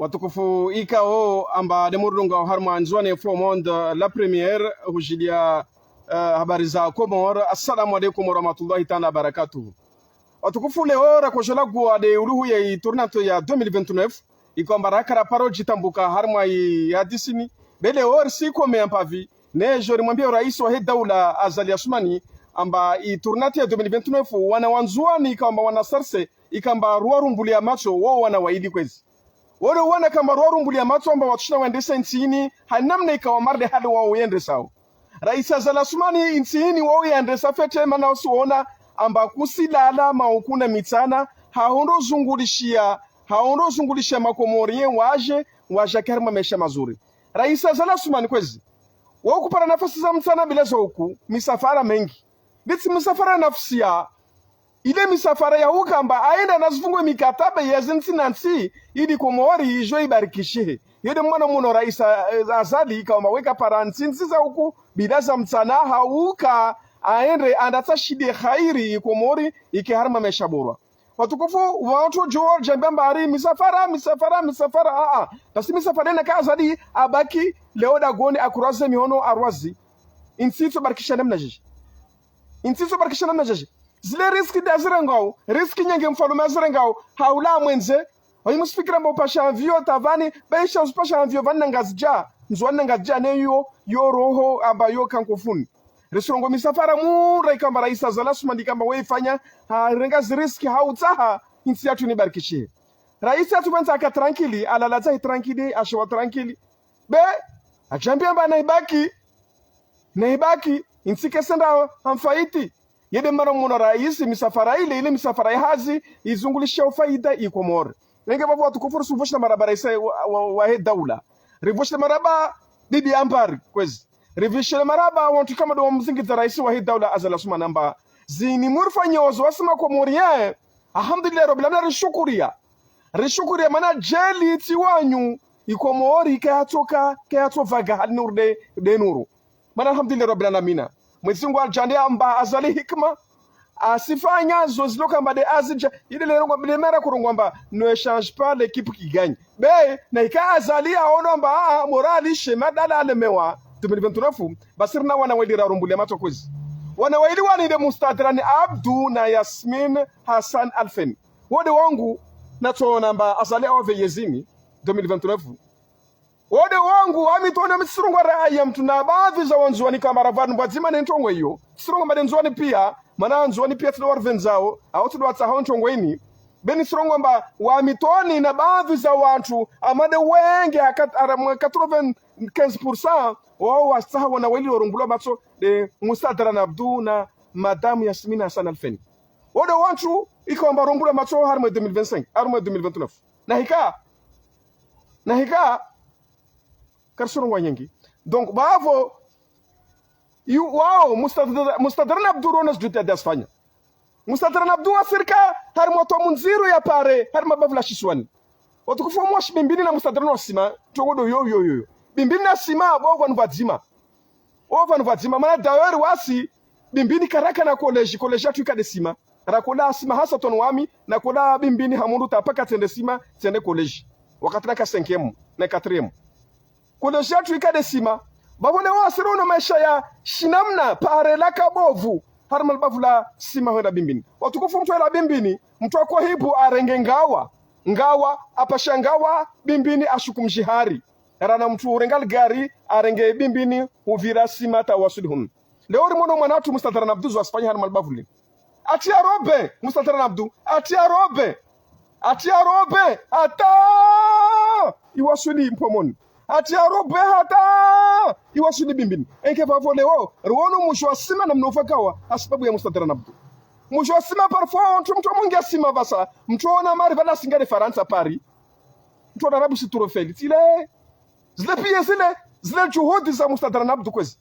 watukufu ikao amba demurunga harma nzwane monde la première hujilia habari za Komor. Assalamu alaikum warahmatullahi ta'ala barakatuh. Watukufu leo rakojola gwa de uluhu ya tournante ya 2029 ikomba rakara paro jitambuka harma ya disini bele orsi kome ampavi ne jori mwambia rais wa daula Azali Assoumani amba i tournante ya 2029 wana wanzuani ikamba wana sarse ikamba ruarumbulia macho wao wana waidi kwezi wale wana kama ruarumbulia macho amba watushina waendesa nchini hanamna ikawa marde hali wao uendesao rais Azali Assoumani nchini wao yaendesa fete mana usuona amba kusilala maukuna mitana haondo zungulishia makomorien waje karma mesha mazuri rais Azali Assoumani kwezi wao kupata nafasi za mtana bila huku misafara mengi biti misafara nafsia ile misafara ya ukamba aenda nazifungwe mikataba ya zintinansi ili Komori ijo ibarikishe yede mwana muno rais Azali kama weka parantinsi za huku bila za mtana hauka aende andatashide khairi Komori ikiharma meshaburwa watukufu watu George mbambari misafara basi misafara na Azali abaki leo dagoni akuraze mihono arwazi insito barikisha namna jeje zile riski da zirengao riski nyenge mfalume zirengao haula mwenze wayimusfikira mbo pasha avio tavani baisha usipasha avio vanna ngazija ne yo roho aba yo kankofuni resirongo misafara mura ikamba rais Azali Assoumani kamba weifanya renga ziriski hautaha insi yatu ni barikishie rais yatu kwanza aka tranquili alalaza tranquili ashawa tranquili be ajambia mba naibaki insi kesenda amfaiti yede mara muna rais misafara ile misafara ya hazi izungulisha faida ikomor nenge babu watukufu suvoshna marabara isa wa daula rivoshna maraba bibi ampari kwezi rivoshna maraba wantu kama do mzingiza rais wa daula Azali Assoumani amba zini murfanyozo wasema Komoriae alhamdulillah rabbil alamin rishukuria mana jeli tiwanyu ikomori kayatoka vaga halnurde denuru mana alhamdulillah rabbil alamin Mwezingu aljande amba Azali hikma asifanya zoziloka mbade azija ile lero kwa bilemera kurungwa mba ne change pas l'équipe qui gagne be na ika Azali aono mba morali shema dala alemewa 2029 basirna wana welira rumbulia mato kwezi wana waili wani de mustadrani Abdu na Yasmin Hassan Alfen wode wangu natona mba Azali awe yezimi 2029 wode wangu amitona misirungwa raaya mtuna baadhi za wanzuani kama ravanu mbazima nentongwe hiyo sirunga madenzuani pia mana nzuani pia tudo warvenzao au tudo watsaho ntongweni beni sirunga mba wamitoni na baadhi za watu amade wenge 95% wao wasaha wana wali warungulwa matso de Mustadra Abdu na Madame Yasmin Hassan Alfen wode wantu ikomba rungulwa matso harmo 2025 harmo 2029 na hika karsurungwa nyingi donc bavo wao Mustadra Abdu ronas duta dasfanya Mustadra Abdu asirka harmo to munziru ya pare harmo bavla shiswani watukufu mwashi bimbini na Mustadra no sima tongodo yo bimbini na sima bogo nvadzima mana dawari wasi bimbini karaka na college atu ikade sima rakola sima hasa tonwami na kola bimbini hamundu tapaka tende sima tende college wakati na ka 5e na 4e college atu ikade sima babone wasiro na maisha ya shinamna pare la kabovu harmal bavula sima henda bimbini watukufu mtu ala bimbini mtu akwa hibu arenge ngawa apashangawa bimbini ashukumjihari rana mtu urengal gari arenge bimbini uvira sima tawasulhun leo rimono mwanatu Mustadra Abdu wasfanya harmal bavuli atia robe Mustadra Abdu atia robe ata iwasuli mpomoni atia robe hata iwasuli bimbini enke vavo leo ruono mushwa sima na mnofakawa asibabu ya Mustadra Abdu mushwa sima parfois mtu mungia sima basa mtu ona mari vala singare Faransa Paris mtu ona rabu siturofeli tile zile juhudi za Mustadra Abdu kwezi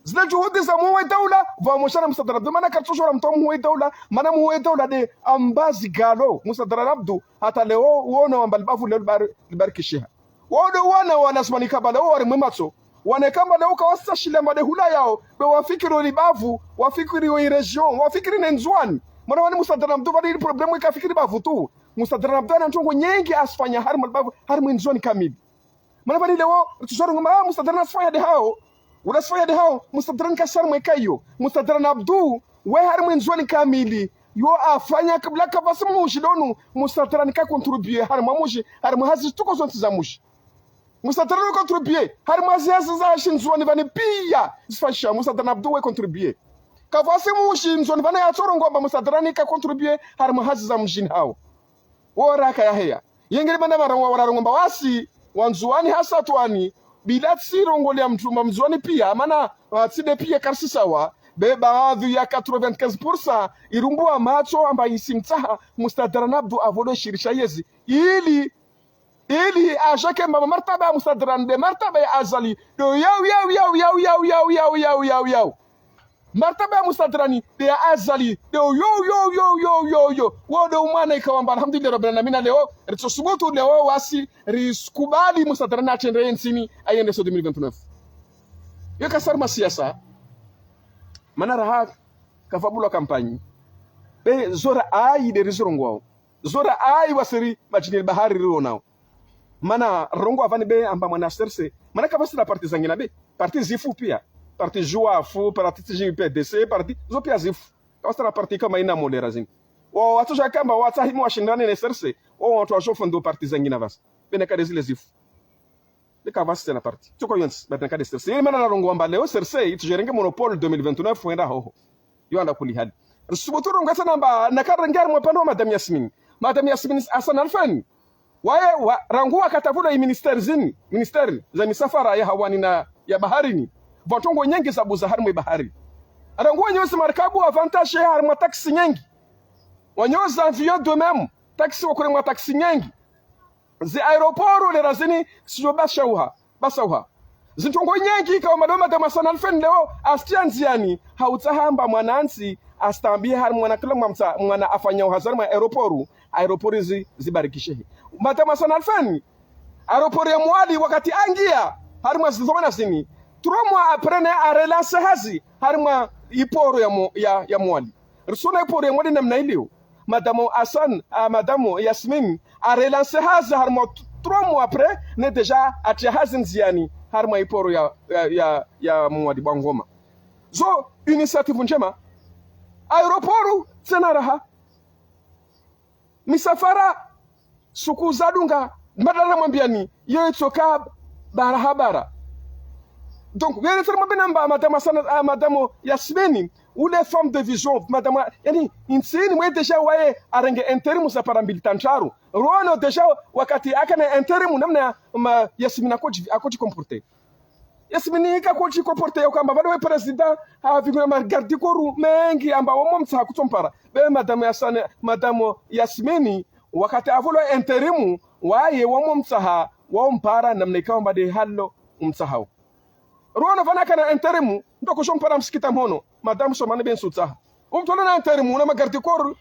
zile juhudi za muwe daula vamoshana Mustadra Abdu mana kartushora mtu muwe daula mana muwe daula de ambazi galo Mustadra Abdu hata leo uona wambalbavu leo libarikishiha wana Assoumani kabala wari mwimatso wane kamba leo kawasa shile made hula yao be wafikiri libavu wafikiri wa region wafikiri nenzwani mana wani musadara mtu bali problemu ikafikiri bavutu musadara mtu ana ntongo nyengi asfanya harma babu harma nzoni kamili mana bali leo tusoro ngoma musadara asfanya de hao unasfanya de hao musadara kasar mwekayo musadara abdu we harma nzoni kamili yo afanya kabla kabasa mushi donu musadara nika contribuer harma mushi harma hazi tuko zonti za mushi musadara no contribuer harma hazi za shinzoni vani pia sfasha musadara abdu we contribuer kavasi mushi mzoni vana ya tsoro ngomba musadrani ka contribute har mahazi za mjini hao wora ka ya heya yengeli bana mara ngomba wasi wanzuani hasa twani bila tsiro ngoli ya mtu mzoni pia maana tside pia karsi sawa be baadhi ya 95% irumbua macho amba isimtaha mustadrana abdu avodo shirisha yezi ili ashake mama martaba mustadran de martaba ya azali do yaw martaba ya mustadrani de azali de yo wodo umana ikawamba alhamdulillah rabbil alamin leo ritosubutu leo wasi riskubali mustadrani atende nsini ayende so 2029 yo kasar masiasa mana raha kafabula kampanye be zora ai de rizorongwao zora ai wasiri majinil bahari ronao mana rongo avani be amba mwana serse mana kabasi la parti zangina be parti zifu pia parti joa fu parti JPDC parti zo pia zifu kabasi la parti kama ina modera zini o watu jakamba watahimu washindane ne serse o watu washofu ndo parti zangina basi bene kade zile zifu de kabasi na parti tuko yons bene kade serse ile mana la rongo amba leo serse itujerenge monopole 2029 fuenda hoho yo anda kulihadi subutu rongo sana amba nakarangar mwapando madam Yasmin Hassan Alfani wae rangua katavula ministeri za misafara ya hawani na ya baharini vatongo nyengi za buzahari mwe bahari rangua nyozi markabu avantage ya harma taxi nyengi wanyoza avion de même taxi wakure mwa taxi nyengi zi aeroporo le razini sijo basauha zintongo nyengi kwa madoma de Hassan Alfani leo astianziani hautahamba mwanansi astambie har mwana kila mwana afanya uhazari mwa aeroporo zibarikishehe matama Hassan Alfani aeroporo ya Mwali wakati angia har mwa zizomana sini 3 mois après ne a relance hazi har mwa iporo ya Mwali rusona iporo ya Mwali namna ilio madamo Yasmin a relance hazi har mwa 3 mois après ne deja atia hazi nziani har mwa iporo ya Mwali Bangoma zo initiative njema aeroporu tena raha misafara suku zadunga madara mwambiani yo itoka barabara donc yeye tena mbena madamo Yasmini ou les femmes de vision madame yani insini mwe deja wae arenge interimu za paramilitancharu rono deja wakati akana interimu namna Yasmina akoji comporter Yasmini kakoji comporter yakamba bado we president havinguna magardi koru mengi amba wamomtsa kutompara be madame Yasmini wakati avolo interimu waye wamomtsa waompara namna ikamba de hallo umtsahao rono vana kana interimu ndoko shompara msikita mhono madame somane ben sutsa umtona na interimu na magardi koru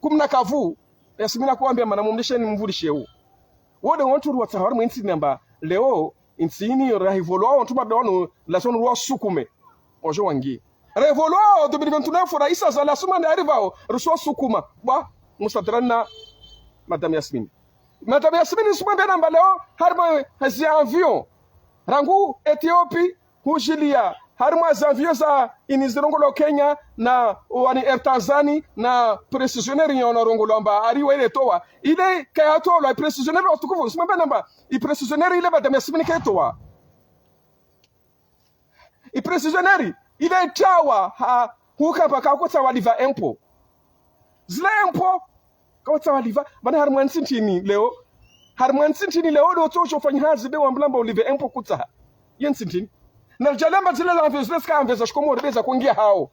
kumna kavu Yasmina kuambia mana mumdisheni mvulisheu wode wontu watsahar mwinsi namba leo insini revolo on tuba dono la son roi sukume ojo wangi revolo 2029 raisa za la suma arrivao ruso sukuma ba musadrana madame Yasmin suma bena mbaleo harma hazi avion rangu Ethiopie hujilia harma avion za inizirongolo Kenya na wani Air Tanzania na precisionnaire yon rongolo amba ariwa ile toa ile kayato la precisionnaire otukufu suma bena mba i precisionnaire ile madame Yasmin kaitoa i precisionnaire ile tawa huka baka ko tawaliva impo zile impo ko tawaliva bana harman sintini leo do to fanya hazi be wamblamba olive impo kutsa yen sintini na jalamba zile la investment ka investment komo rebeza kuingia hao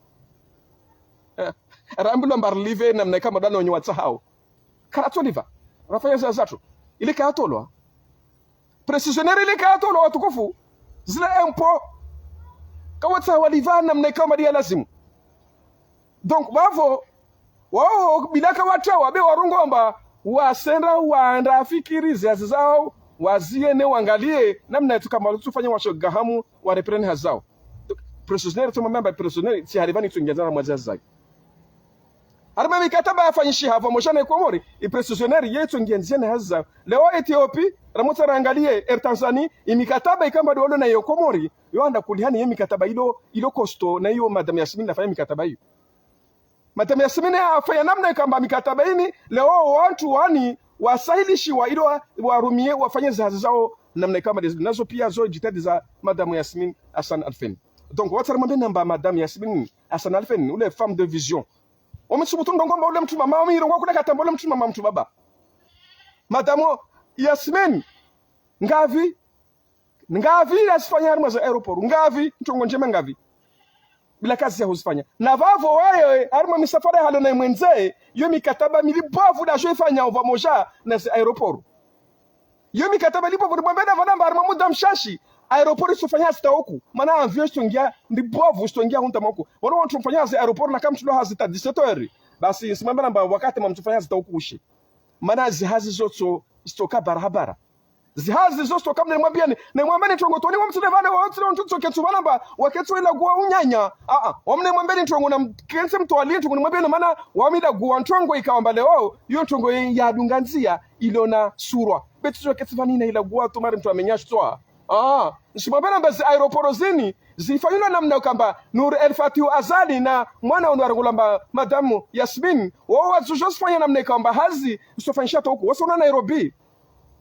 rambula mbarlive na mna kama dano nywa hao karato liva rafanya zatu ile kaatolwa precisionnaire ile kaatolwa watukufu zile impo kawatsa waliva na mna kama dia lazimu donc wao bilaka watawa be warungomba wasenda waanda fikirize zao waziene wangalie namna tukama tufanya washogahamu wa reprene hazao precisionnaire to member precisionnaire si halivani tuingezana mwazazi zake arma mikataba yafanyishi hava moshana Komori iprecisionnaire yetu ngianziana haza leo Ethiopia ramota rangalie Tanzania imikataba ikamba dolo na yo Komori yo anda kulihani ye mikataba ilo kosto na hiyo Madam Yasmin nafanya mikataba hiyo. Madam Yasmin afanya namna ikamba mikataba hii leo watu wani wasailishi wa ilo warumie wafanye zahazi zao namna kama nazo pia zo jitadi za Madam Yasmin Hassan Alfen. Donc watu ramambe namba Madam Yasmin Hassan Alfen ule femme de vision. Ometsubutu ndongomba ule mtu mama omirongo kuna katamba ule mtu mama mtu baba. Madam Yasmin ngavi asifanya harma za aeroport ngavi ntongo njema ngavi bila kazi ya huzifanya na vavo wewe harma misafara halo na mwenzie yo mikataba milibavu da joifanya ova moja na aeroport yo mikataba lipo vuribambena vanamba harma muda mshashi aeroport sofanya hasta huku maana avion stongia ndibavu stongia hunta moko wano wantu mfanya za aeroport na kama tulo hazita 17h basi simamba namba wakati mamtufanya hasta huku ushi maana zihazi zote stoka barabara zihazi zosto kama nimwambia ntongo toni wamtine vale wote ntuzo ketu balamba waketu ila gua unyanya wamne mwambia ntongo na kense mtwali ntongo nimwambia maana wamida gua ntongo ikawamba leo yo ntongo ya dunganzia ilona surwa betu ketu vanina ila gua tumari mtu amenyashwa nsimwambia namba zi aeroporozini zifanywa namna kamba Nur El Fatihu Azali na mwana onwarangulamba Madamu Yasmin wao wazujosfanya namna kamba hazi usofanyisha huko wasona Nairobi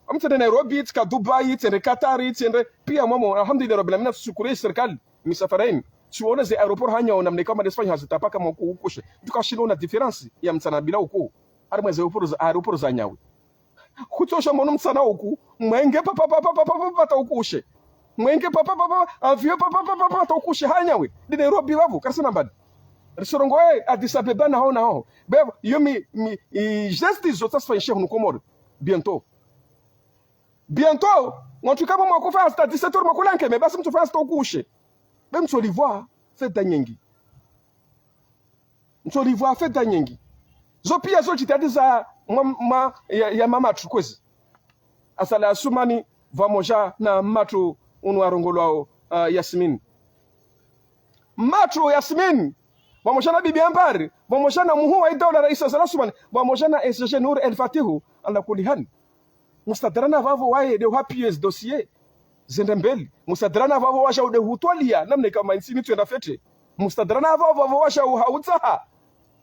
amtende Nairobi tika Dubai tika Qatar tika pia mamo alhamdulillah rabbil alamin tushukuru serikali misafarain tuone ze aeroport hanya namna kama desfanya hazitapaka mkushe tukashilo na difference ya mtana bila huko arma za aeroport za nyawe kutosha mono mtana huko mwenge papa taukushe mwenge papa avio papa taukushe hanyawe di Nairobi babu kasana mbadi risorongo Addis Ababa na hao bebo yomi geste zotasfanyisha huko Komoro bientôt watu kama mwakufa hasta 17h makulanke me basi mtu fanya hasta ukushe be mtu olivoa feta nyingi zo pia zo jitadi za ya mama tukwezi asala sumani vamoja na matu unwarongolwao Yasmin matu Yasmin vamoja na bibi Ambari vamoja na muhu wa idawla rais asala sumani vamoja na SG Nur El Fatihu ala kulihani mustadrana vavo wae de hapies dossier zendembeli mustadrana vavo washa ude hutwalia namne kama insini tu fete mustadrana vavo washa hautsaha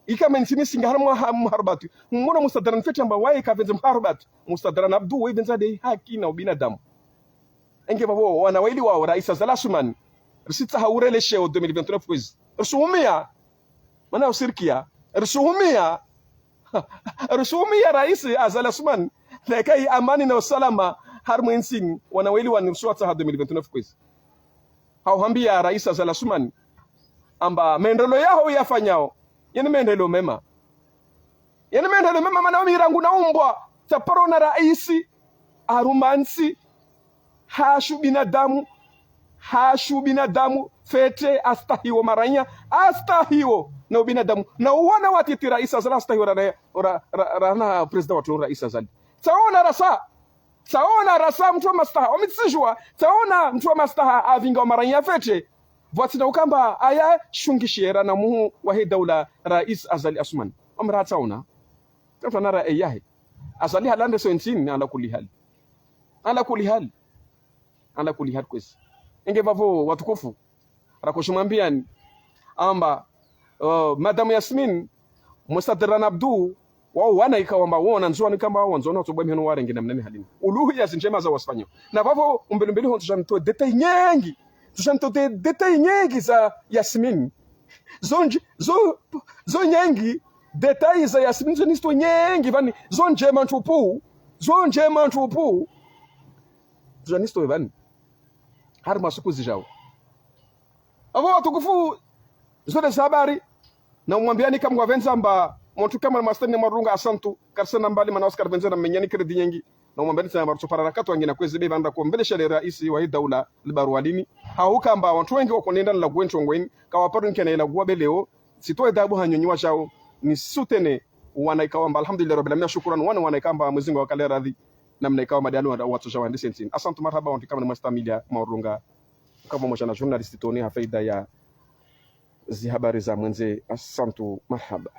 ikama insini singarma muharbatu muna mustadrana fete amba wae ka venze muharbatu mustadrana abdu wae venza de haki na binadamu enge vavo wanawaili wa rais Zalashuman risita haurele sheo 2029 kwezi rusumia mana usirkia rusumia rais Zalashuman Lekai amani na usalama harmu insini wanaweli wa nirsuata ha 2029 kwezi. Hauhambia rais Zalashuman amba maendeleo yao yafanyao yani maendeleo mema. Yani maendeleo mema maana mirangu na umbwa taparo na raisi arumansi hashu binadamu fete astahiwo maranya astahiwo na binadamu na uwana watiti rais Zalashuman rana president wa rais Zalashuman Saona rasa mtu wa mastaha omitsijwa saona mtu wa mastaha avinga wa maranya fete vatina ukamba aya shungishera na muhu wa hii daula rais Azali Asman amra tauna tafuta nara ayahe Azali halande 17 ala kuli hal kwesi inge bavo watukufu rakoshimwambia amba Madam Yasmin Mustadrana Abdu wao wana ikawamba wona nzoni kama wao nzoni to bwemheno warenge na mnene halini uluhu ya zinjema za wasfanyo na bavo umbelembele ho tushanto detail nyingi za Yasmin zo nyingi detail za Yasmin zo nisto nyingi vani zo njema ntupu zo nisto vani harma siku zijao avo watukufu zo za habari na umwambiani kama wavenza mba mtu kama mastani marunga asantu karsana mbali mana Oscar Benzema menyani kredi nyingi na umwambia sana marcho parakatu wangina kwezi be banda kuombelesha le rais wa hii daula libarualini haukamba watu wengi wako nenda la gwencho ngweni kawaparu nkena ila gwa beleo sitoe dabu hanyonyiwa chao ni sutene wanaikawamba alhamdulillah rabbil alamin shukran wanaikamba mwezingo wa kale radhi na mnaikawa madialo wa watu jawa ndisi ntin asantu marhaba watu kama mastamilia marunga kama mmoja na journalist toni ha faida ya zi habari za mwenze asantu marhaba